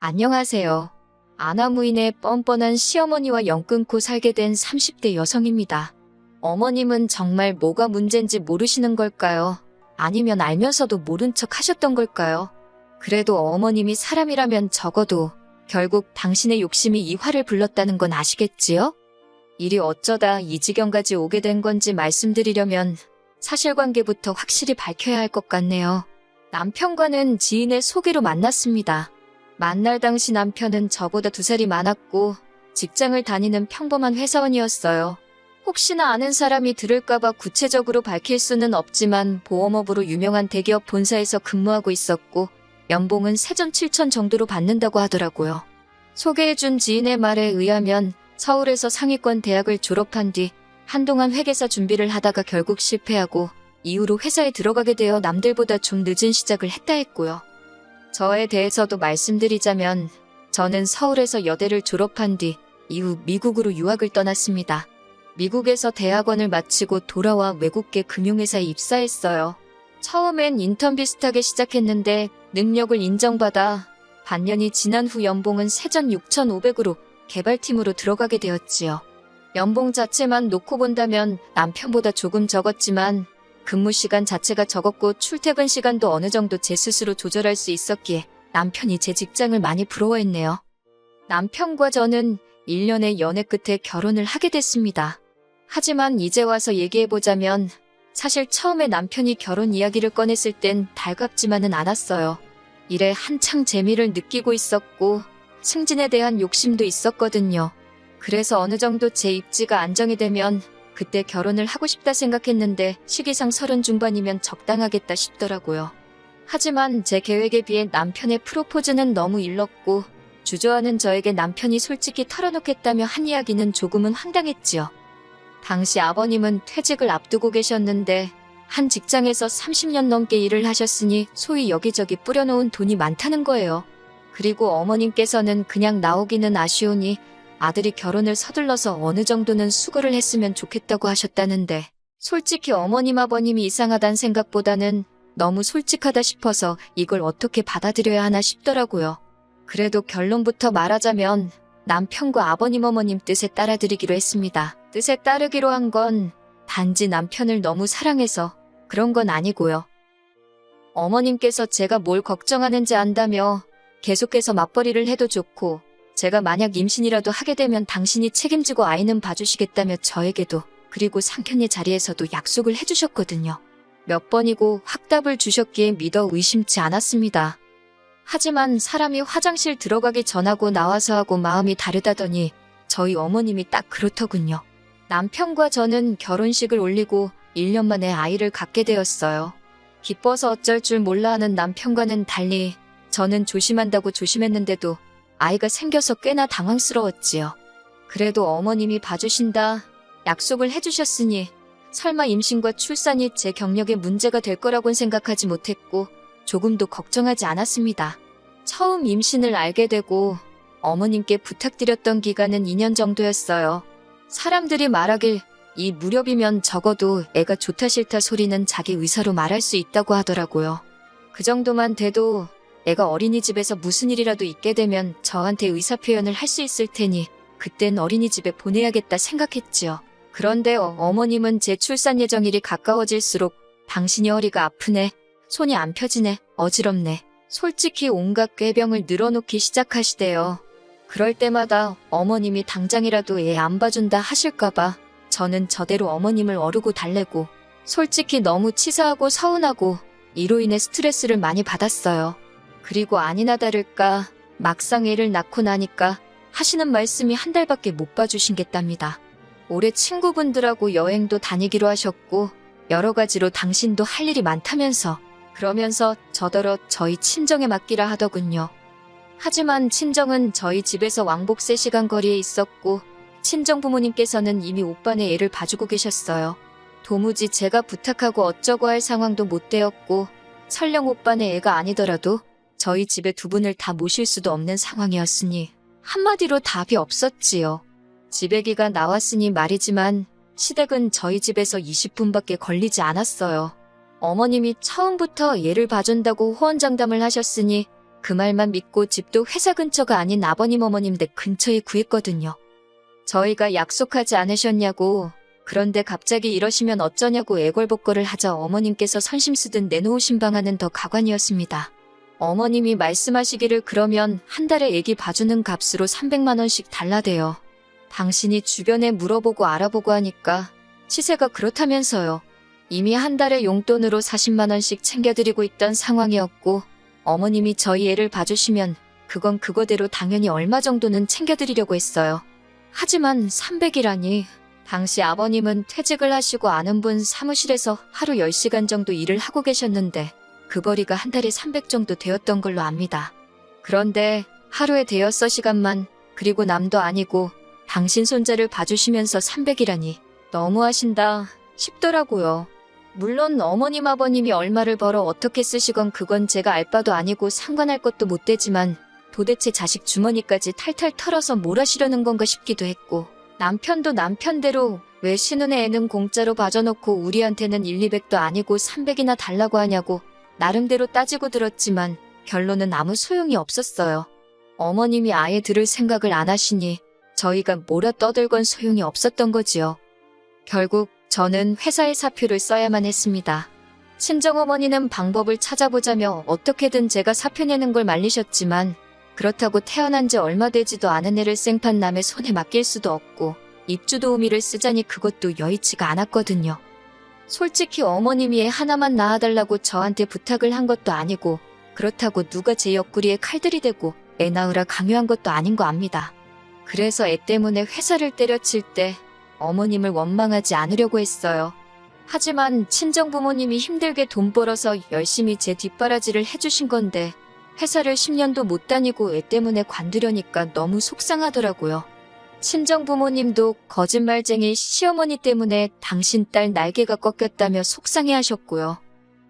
안녕하세요. 아나무인의 뻔뻔한 시어머니와 연 끊고 살게 된 30대 여성입니다. 어머님은 정말 뭐가 문제인지 모르시는 걸까요? 아니면 알면서도 모른 척 하셨던 걸까요? 그래도 어머님이 사람이라면 적어도 결국 당신의 욕심이 이 화를 불렀다는 건 아시겠지요? 일이 어쩌다 이 지경까지 오게 된 건지 말씀드리려면 사실관계부터 확실히 밝혀야 할 것 같네요. 남편과는 지인의 소개로 만났습니다. 만날 당시 남편은 저보다 2살이 많았고 직장을 다니는 평범한 회사원이었어요. 혹시나 아는 사람이 들을까봐 구체적으로 밝힐 수는 없지만 보험업으로 유명한 대기업 본사에서 근무하고 있었고 연봉은 세전 7천 정도로 받는다고 하더라고요. 소개해준 지인의 말에 의하면 서울에서 상위권 대학을 졸업한 뒤 한동안 회계사 준비를 하다가 결국 실패하고 이후로 회사에 들어가게 되어 남들보다 좀 늦은 시작을 했다 했고요. 저에 대해서도 말씀드리자면 저는 서울에서 여대를 졸업한 뒤 이후 미국으로 유학을 떠났습니다. 미국에서 대학원을 마치고 돌아와 외국계 금융회사에 입사했어요. 처음엔 인턴 비슷하게 시작했는데 능력을 인정받아 반년이 지난 후 연봉은 세전 6,500으로 개발팀으로 들어가게 되었지요. 연봉 자체만 놓고 본다면 남편보다 조금 적었지만 근무 시간 자체가 적었고 출퇴근 시간도 어느 정도 제 스스로 조절할 수 있었기에 남편이 제 직장을 많이 부러워했네요. 남편과 저는 1년의 연애 끝에 결혼을 하게 됐습니다. 하지만 이제 와서 얘기해보자면 사실 처음에 남편이 결혼 이야기를 꺼냈을 땐 달갑지만은 않았어요. 일에 한창 재미를 느끼고 있었고 승진에 대한 욕심도 있었거든요. 그래서 어느 정도 제 입지가 안정이 되면 그때 결혼을 하고 싶다 생각했는데 시기상 30 중반이면 적당하겠다 싶더라고요. 하지만 제 계획에 비해 남편의 프로포즈는 너무 일렀고 주저하는 저에게 남편이 솔직히 털어놓겠다며 한 이야기는 조금은 황당했지요. 당시 아버님은 퇴직을 앞두고 계셨는데 한 직장에서 30년 넘게 일을 하셨으니 소위 여기저기 뿌려놓은 돈이 많다는 거예요. 그리고 어머님께서는 그냥 나오기는 아쉬우니 아들이 결혼을 서둘러서 어느 정도는 수고를 했으면 좋겠다고 하셨다는데 솔직히 어머님 아버님이 이상하단 생각보다는 너무 솔직하다 싶어서 이걸 어떻게 받아들여야 하나 싶더라고요. 그래도 결론부터 말하자면 남편과 아버님 어머님 뜻에 따라드리기로 했습니다. 뜻에 따르기로 한 건 단지 남편을 너무 사랑해서 그런 건 아니고요. 어머님께서 제가 뭘 걱정하는지 안다며 계속해서 맞벌이를 해도 좋고 제가 만약 임신이라도 하게 되면 당신이 책임지고 아이는 봐주시겠다며 저에게도 그리고 상견례 자리에서도 약속을 해주셨거든요. 몇 번이고 확답을 주셨기에 믿어 의심치 않았습니다. 하지만 사람이 화장실 들어가기 전하고 나와서 하고 마음이 다르다더니 저희 어머님이 딱 그렇더군요. 남편과 저는 결혼식을 올리고 1년 만에 아이를 갖게 되었어요. 기뻐서 어쩔 줄 몰라 하는 남편과는 달리 저는 조심한다고 조심했는데도 아이가 생겨서 꽤나 당황스러웠지요. 그래도 어머님이 봐주신다 약속을 해주셨으니 설마 임신과 출산이 제 경력에 문제가 될 거라고는 생각하지 못했고 조금도 걱정하지 않았습니다. 처음 임신을 알게 되고 어머님께 부탁드렸던 기간은 2년 정도였어요. 사람들이 말하길 이 무렵이면 적어도 애가 좋다 싫다 소리는 자기 의사로 말할 수 있다고 하더라고요. 그 정도만 돼도 애가 어린이집에서 무슨 일이라도 있게 되면 저한테 의사표현을 할 수 있을 테니 그땐 어린이집에 보내야겠다 생각했지요. 그런데 어머님은 제 출산 예정일이 가까워질수록 당신이 허리가 아프네, 손이 안 펴지네, 어지럽네, 솔직히 온갖 꾀병을 늘어놓기 시작하시대요. 그럴 때마다 어머님이 당장이라도 애 안 봐준다 하실까봐 저는 저대로 어머님을 어르고 달래고 솔직히 너무 치사하고 서운하고 이로 인해 스트레스를 많이 받았어요. 그리고 아니나 다를까 막상 애를 낳고 나니까 하시는 말씀이 한 달밖에 못 봐주신겠답니다. 올해 친구분들하고 여행도 다니기로 하셨고 여러 가지로 당신도 할 일이 많다면서 그러면서 저더러 저희 친정에 맡기라 하더군요. 하지만 친정은 저희 집에서 왕복 3시간 거리에 있었고 친정 부모님께서는 이미 오빠네 애를 봐주고 계셨어요. 도무지 제가 부탁하고 어쩌고 할 상황도 못 되었고 설령 오빠네 애가 아니더라도 저희 집에 2분을 다 모실 수도 없는 상황이었으니 한마디로 답이 없었지요. 집애기가 나왔으니 말이지만 시댁은 저희 집에서 20분밖에 걸리지 않았어요. 어머님이 처음부터 얘를 봐준다고 호언장담을 하셨으니 그 말만 믿고 집도 회사 근처가 아닌 아버님 어머님 댁 근처에 구했거든요. 저희가 약속하지 않으셨냐고, 그런데 갑자기 이러시면 어쩌냐고 애걸복걸을 하자 어머님께서 선심 쓰듯 내놓으신 방안은 더 가관이었습니다. 어머님이 말씀하시기를 그러면 한 달에 애기 봐주는 값으로 300만 원씩 달라대요. 당신이 주변에 물어보고 알아보고 하니까 시세가 그렇다면서요. 이미 한 달에 용돈으로 40만 원씩 챙겨드리고 있던 상황이었고 어머님이 저희 애를 봐주시면 그건 그거대로 당연히 얼마 정도는 챙겨드리려고 했어요. 하지만 300이라니 당시 아버님은 퇴직을 하시고 아는 분 사무실에서 하루 10시간 정도 일을 하고 계셨는데 그 벌이가 한 달에 300 정도 되었던 걸로 압니다. 그런데 하루에 대여섯 시간만 그리고 남도 아니고 당신 손자를 봐주시면서 300이라니 너무하신다 싶더라고요. 물론 어머님 아버님이 얼마를 벌어 어떻게 쓰시건 그건 제가 알 바도 아니고 상관할 것도 못 되지만 도대체 자식 주머니까지 탈탈 털어서 뭘 하시려는 건가 싶기도 했고 남편도 남편대로 왜 신혼의 애는 공짜로 봐줘놓고 우리한테는 1,200도 아니고 300이나 달라고 하냐고 나름대로 따지고 들었지만 결론은 아무 소용이 없었어요. 어머님이 아예 들을 생각을 안 하시니 저희가 뭐라 떠들건 소용이 없었던 거지요. 결국 저는 회사에 사표를 써야만 했습니다. 친정어머니는 방법을 찾아보자며 어떻게든 제가 사표 내는 걸 말리셨지만 그렇다고 태어난 지 얼마 되지도 않은 애를 생판 남의 손에 맡길 수도 없고 입주 도우미를 쓰자니 그것도 여의치가 않았거든요. 솔직히 어머님이 애 하나만 낳아달라고 저한테 부탁을 한 것도 아니고 그렇다고 누가 제 옆구리에 칼들이 대고 애 낳으라 강요한 것도 아닌 거 압니다. 그래서 애 때문에 회사를 때려칠 때 어머님을 원망하지 않으려고 했어요. 하지만 친정부모님이 힘들게 돈 벌어서 열심히 제 뒷바라지를 해주신 건데 회사를 10년도 못 다니고 애 때문에 관두려니까 너무 속상하더라고요. 친정부모님도 거짓말쟁이 시어머니 때문에 당신 딸 날개가 꺾였다며 속상해하셨고요.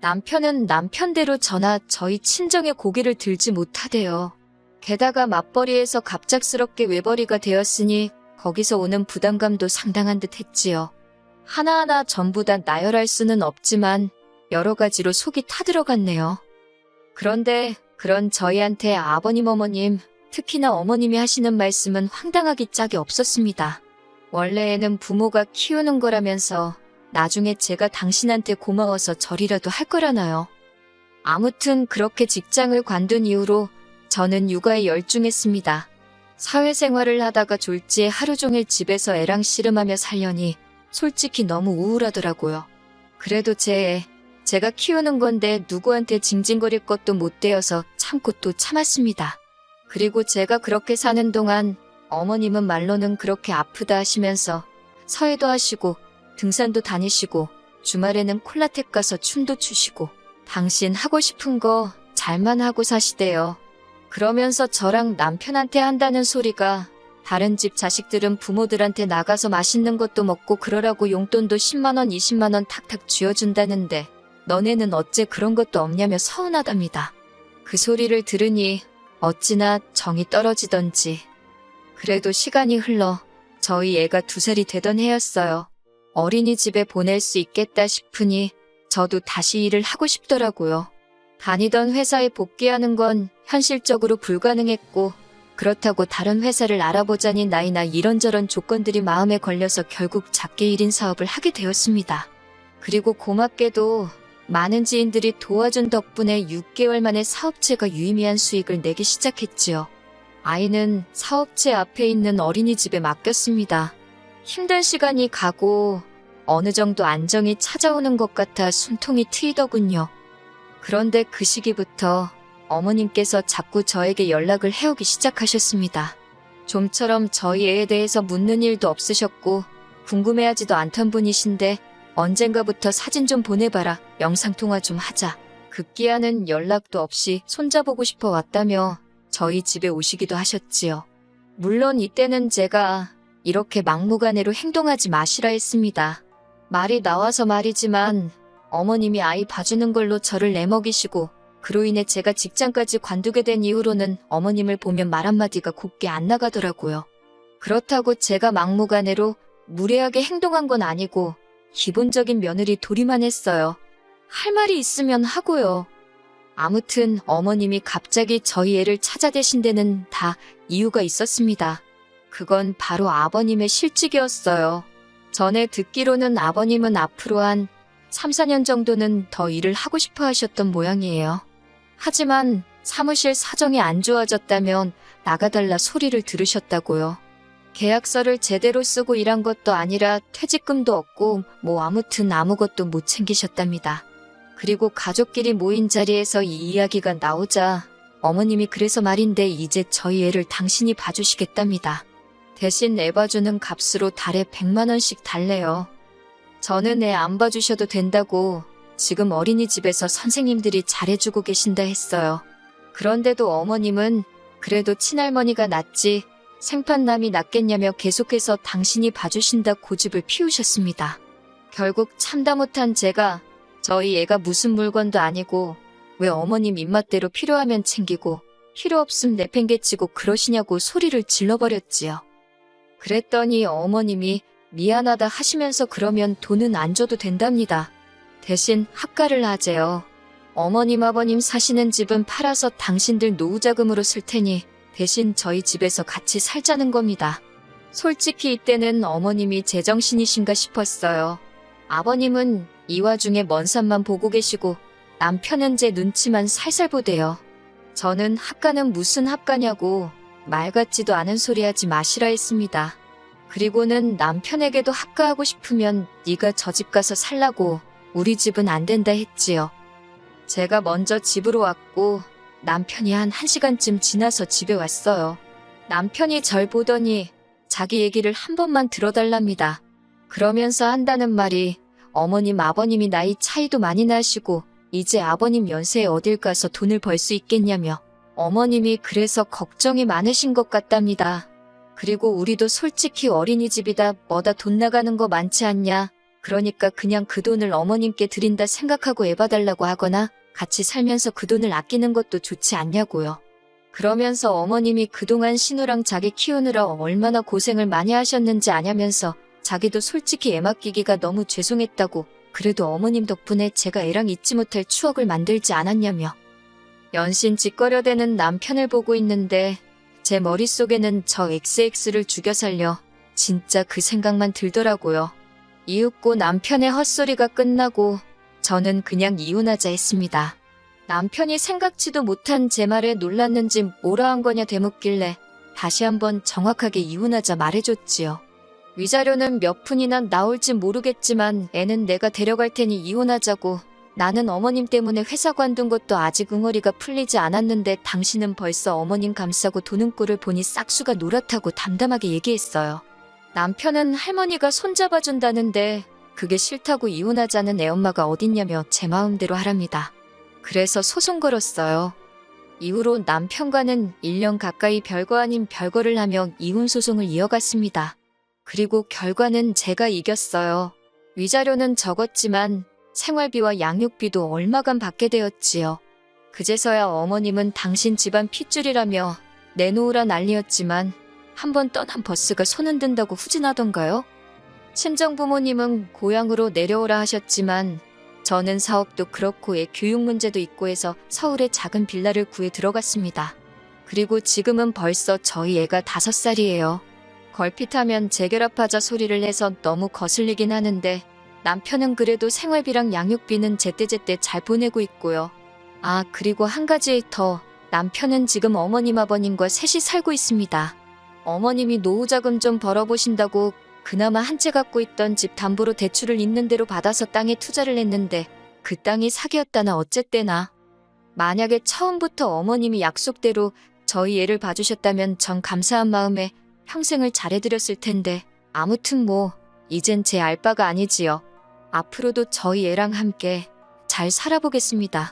남편은 남편대로 저나 저희 친정의 고기를 들지 못하대요. 게다가 맞벌이에서 갑작스럽게 외벌이가 되었으니 거기서 오는 부담감도 상당한 듯 했지요. 하나하나 전부 다 나열할 수는 없지만 여러 가지로 속이 타들어갔네요. 그런데 그런 저희한테 아버님 어머님, 특히나 어머님이 하시는 말씀은 황당하기 짝이 없었습니다. 원래 애는 부모가 키우는 거라면서 나중에 제가 당신한테 고마워서 절이라도 할 거라나요. 아무튼 그렇게 직장을 관둔 이후로 저는 육아에 열중했습니다. 사회생활을 하다가 졸지에 하루 종일 집에서 애랑 씨름하며 살려니 솔직히 너무 우울하더라고요. 그래도 제가 키우는 건데 누구한테 징징거릴 것도 못 되어서 참고 또 참았습니다. 그리고 제가 그렇게 사는 동안 어머님은 말로는 그렇게 아프다 하시면서 서해도 하시고 등산도 다니시고 주말에는 콜라텍 가서 춤도 추시고 당신 하고 싶은 거 잘만 하고 사시대요. 그러면서 저랑 남편한테 한다는 소리가 다른 집 자식들은 부모들한테 나가서 맛있는 것도 먹고 그러라고 용돈도 10만 원, 20만 원 탁탁 쥐어준다는데 너네는 어째 그런 것도 없냐며 서운하답니다. 그 소리를 들으니 어찌나 정이 떨어지던지. 그래도 시간이 흘러 저희 애가 2살이 되던 해였어요. 어린이집에 보낼 수 있겠다 싶으니 저도 다시 일을 하고 싶더라고요. 다니던 회사에 복귀하는 건 현실적으로 불가능했고 그렇다고 다른 회사를 알아보자니 나이나 이런저런 조건들이 마음에 걸려서 결국 작게 1인 사업을 하게 되었습니다. 그리고 고맙게도 많은 지인들이 도와준 덕분에 6개월 만에 사업체가 유의미한 수익을 내기 시작했지요. 아이는 사업체 앞에 있는 어린이집에 맡겼습니다. 힘든 시간이 가고 어느 정도 안정이 찾아오는 것 같아 숨통이 트이더군요. 그런데 그 시기부터 어머님께서 자꾸 저에게 연락을 해오기 시작하셨습니다. 좀처럼 저희 애에 대해서 묻는 일도 없으셨고 궁금해하지도 않던 분이신데 언젠가부터 사진 좀 보내봐라, 영상통화 좀 하자. 급기야는 연락도 없이 손자보고 싶어 왔다며 저희 집에 오시기도 하셨지요. 물론 이때는 제가 이렇게 막무가내로 행동하지 마시라 했습니다. 말이 나와서 말이지만 어머님이 아이 봐주는 걸로 저를 내먹이시고 그로 인해 제가 직장까지 관두게 된 이후로는 어머님을 보면 말 한마디가 곱게 안 나가더라고요. 그렇다고 제가 막무가내로 무례하게 행동한 건 아니고 기본적인 며느리 도리만 했어요. 할 말이 있으면 하고요. 아무튼 어머님이 갑자기 저희 애를 찾아대신 데는 다 이유가 있었습니다. 그건 바로 아버님의 실직이었어요. 전에 듣기로는 아버님은 앞으로 한 3, 4년 정도는 더 일을 하고 싶어 하셨던 모양이에요. 하지만 사무실 사정이 안 좋아졌다면 나가달라 소리를 들으셨다고요. 계약서를 제대로 쓰고 일한 것도 아니라 퇴직금도 없고 뭐 아무튼 아무것도 못 챙기셨답니다. 그리고 가족끼리 모인 자리에서 이 이야기가 나오자 어머님이 그래서 말인데 이제 저희 애를 당신이 봐주시겠답니다. 대신 애 봐주는 값으로 달에 100만 원씩 달래요. 저는 애 안 봐주셔도 된다고 지금 어린이집에서 선생님들이 잘해주고 계신다 했어요. 그런데도 어머님은 그래도 친할머니가 낫지 생판남이 낫겠냐며 계속해서 당신이 봐주신다 고집을 피우셨습니다. 결국 참다 못한 제가 저희 애가 무슨 물건도 아니고 왜 어머님 입맛대로 필요하면 챙기고 필요 없음 내팽개치고 그러시냐고 소리를 질러버렸지요. 그랬더니 어머님이 미안하다 하시면서 그러면 돈은 안 줘도 된답니다. 대신 학가를 하재요. 어머님 아버님 사시는 집은 팔아서 당신들 노후자금으로 쓸 테니 대신 저희 집에서 같이 살자는 겁니다. 솔직히 이때는 어머님이 제정신이신가 싶었어요. 아버님은 이 와중에 먼 산만 보고 계시고 남편은 제 눈치만 살살 보대요. 저는 학가는 무슨 학가냐고 말 같지도 않은 소리 하지 마시라 했습니다. 그리고는 남편에게도 학가하고 싶으면 네가 저 집 가서 살라고 우리 집은 안 된다 했지요. 제가 먼저 집으로 왔고 남편이 한 1시간쯤 지나서 집에 왔어요. 남편이 절 보더니 자기 얘기를 한 번만 들어달랍니다. 그러면서 한다는 말이 어머님 아버님이 나이 차이도 많이 나시고 이제 아버님 연세에 어딜 가서 돈을 벌 수 있겠냐며 어머님이 그래서 걱정이 많으신 것 같답니다. 그리고 우리도 솔직히 어린이집이다 뭐다 돈 나가는 거 많지 않냐. 그러니까 그냥 그 돈을 어머님께 드린다 생각하고 애 봐달라고 하거나 같이 살면서 그 돈을 아끼는 것도 좋지 않냐고요. 그러면서 어머님이 그동안 신우랑 자기 키우느라 얼마나 고생을 많이 하셨는지 아냐면서 자기도 솔직히 애 맡기기가 너무 죄송했다고 그래도 어머님 덕분에 제가 애랑 잊지 못할 추억을 만들지 않았냐며 연신 짓거려대는 남편을 보고 있는데 제 머릿속에는 저 XX를 죽여 살려 진짜 그 생각만 들더라고요. 이윽고 남편의 헛소리가 끝나고 저는 그냥 이혼하자 했습니다. 남편이 생각지도 못한 제 말에 놀랐는지 뭐라 한 거냐 되묻길래 다시 한번 정확하게 이혼하자 말해줬지요. 위자료는 몇 푼이나 나올지 모르겠지만 애는 내가 데려갈 테니 이혼하자고 나는 어머님 때문에 회사 관둔 것도 아직 응어리가 풀리지 않았는데 당신은 벌써 어머님 감싸고 도는 꼴을 보니 싹수가 노랗다고 담담하게 얘기했어요. 남편은 할머니가 손잡아준다는데 그게 싫다고 이혼하자는 애엄마가 어딨냐며 제 마음대로 하랍니다. 그래서 소송 걸었어요. 이후로 남편과는 1년 가까이 별거 아닌 별거를 하며 이혼소송을 이어갔습니다. 그리고 결과는 제가 이겼어요. 위자료는 적었지만 생활비와 양육비도 얼마간 받게 되었지요. 그제서야 어머님은 당신 집안 핏줄이라며 내놓으라 난리였지만 한 번 떠난 버스가 손은 든다고 후진하던가요? 친정부모님은 고향으로 내려오라 하셨지만 저는 사업도 그렇고 애 교육 문제도 있고 해서 서울에 작은 빌라를 구해 들어갔습니다. 그리고 지금은 벌써 저희 애가 5살이에요. 걸핏하면 재결합하자 소리를 해서 너무 거슬리긴 하는데 남편은 그래도 생활비랑 양육비는 제때제때 잘 보내고 있고요. 아, 그리고 한 가지 더. 남편은 지금 어머님 아버님과 셋이 살고 있습니다. 어머님이 노후자금 좀 벌어보신다고 그나마 한 채 갖고 있던 집 담보로 대출을 있는 대로 받아서 땅에 투자를 했는데 그 땅이 사기였다나 어쨌대나. 만약에 처음부터 어머님이 약속대로 저희 애를 봐주셨다면 전 감사한 마음에 평생을 잘해드렸을 텐데 아무튼 뭐 이젠 제 알바가 아니지요. 앞으로도 저희 애랑 함께 잘 살아보겠습니다.